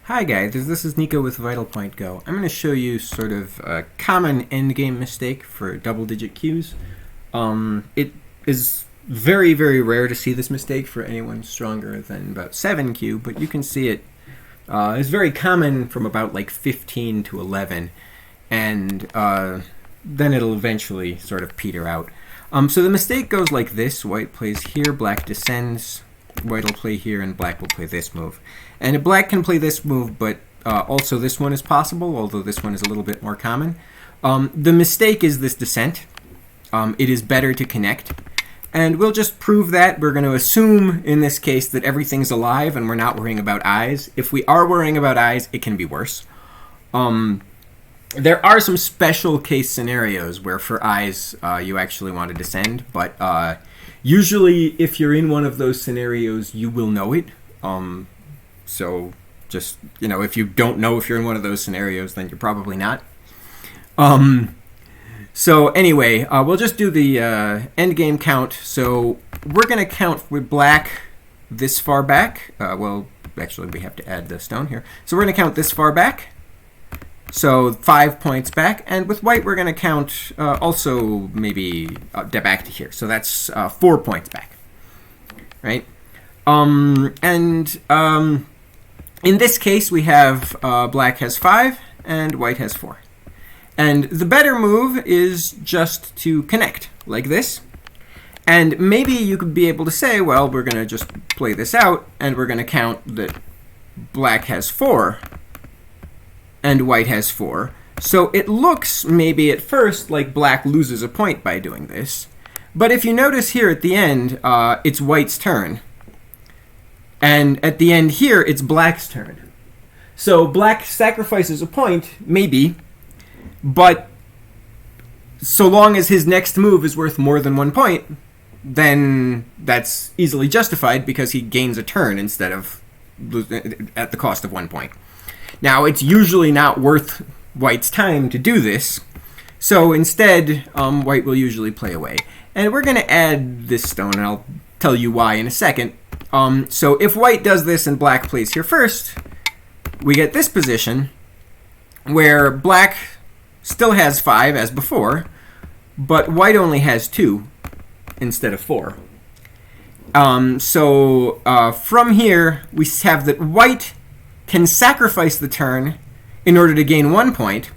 Hi guys, this is Nico with Vital Point Go. I'm going to show you sort of a common endgame mistake for double-digit cues. It is very, very rare to see this mistake for anyone stronger than about 7Q, but you can see it is very common from about like 15 to 11, and then it'll eventually sort of peter out. So the mistake goes like this: white plays here, black descends, white will play here, and black will play this move. And black can play this move, but also this one is possible, although this one is a little bit more common. The mistake is this descent. It is better to connect. And we'll just prove that. We're going to assume, in this case, that everything's alive and we're not worrying about eyes. If we are worrying about eyes, it can be worse. There are some special case scenarios where for eyes you actually want to descend, but usually if you're in one of those scenarios, you will know it. So just, if you don't know if you're in one of those scenarios, then you're probably not. So anyway, we'll just do the endgame count. So we're going to count with black this far back. Well, actually, we have to add the stone here. So we're going to count this far back. So 5 points back. And with white, we're going to count also maybe back to here. So that's 4 points back. Right? In this case, we have black has 5 and white has 4. And the better move is just to connect like this. And maybe you could be able to say, well, we're going to just play this out, and we're going to count that black has 4 and white has 4. So it looks maybe at first like black loses a point by doing this. But if you notice here at the end, it's white's turn. And at the end here, it's black's turn. So black sacrifices a point, maybe, but so long as his next move is worth more than 1 point, then that's easily justified because he gains a turn instead of at the cost of 1 point. Now, it's usually not worth white's time to do this, so instead, white will usually play away. And we're going to add this stone, and I'll tell you why in a second. So if white does this and black plays here first, we get this position where black still has 5 as before, but white only has 2 instead of 4. So from here, we have that white can sacrifice the turn in order to gain 1 point,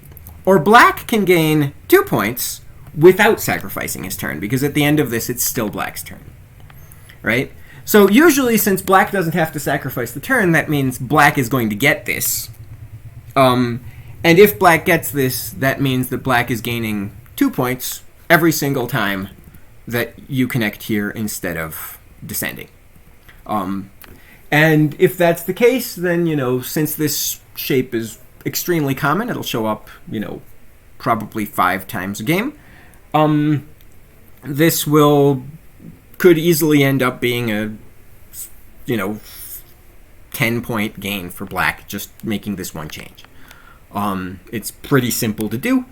or black can gain 2 points without sacrificing his turn, because at the end of this, it's still black's turn. Right? So usually, since black doesn't have to sacrifice the turn, that means black is going to get this. And if black gets this, that means that black is gaining 2 points every single time that you connect here instead of descending. And if that's the case, then, since this shape is extremely common, it'll show up, probably 5 times a game. This could easily end up being a, 10-point gain for black, just making this one change. It's pretty simple to do.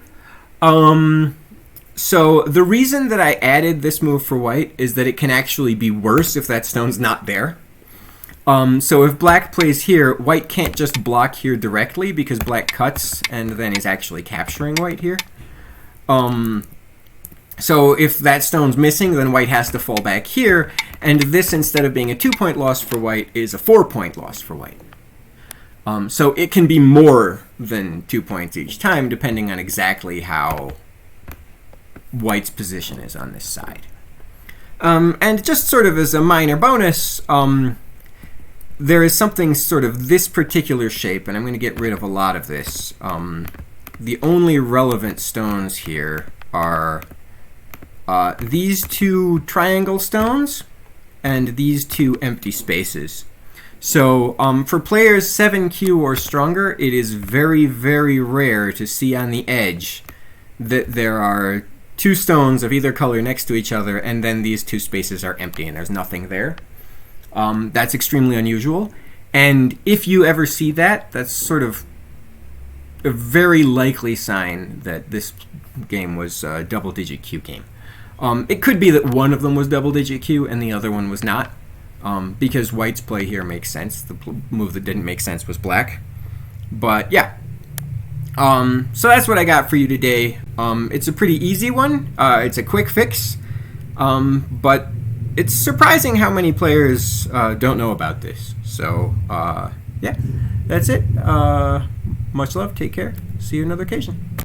So the reason that I added this move for white is that it can actually be worse if that stone's not there. So if black plays here, white can't just block here directly because black cuts and then is actually capturing white here. So if that stone's missing, then white has to fall back here, and this, instead of being a 2-point loss for white, is a 4-point loss for white. So it can be more than 2 points each time, depending on exactly how white's position is on this side. And just sort of as a minor bonus, there is something sort of this particular shape, and I'm going to get rid of a lot of this. The only relevant stones here are these 2 triangle stones and these 2 empty spaces. So for players 7Q or stronger, it is very, very rare to see on the edge that there are 2 stones of either color next to each other, and then these 2 spaces are empty and there's nothing there. That's extremely unusual. And if you ever see that, that's sort of a very likely sign that this game was a double-digit Q game. It could be that one of them was double-digit Q and the other one was not, because white's play here makes sense. The move that didn't make sense was black. But yeah. So that's what I got for you today. It's a pretty easy one. It's a quick fix. But it's surprising how many players don't know about this. So, yeah, that's it. Much love. Take care. See you another occasion.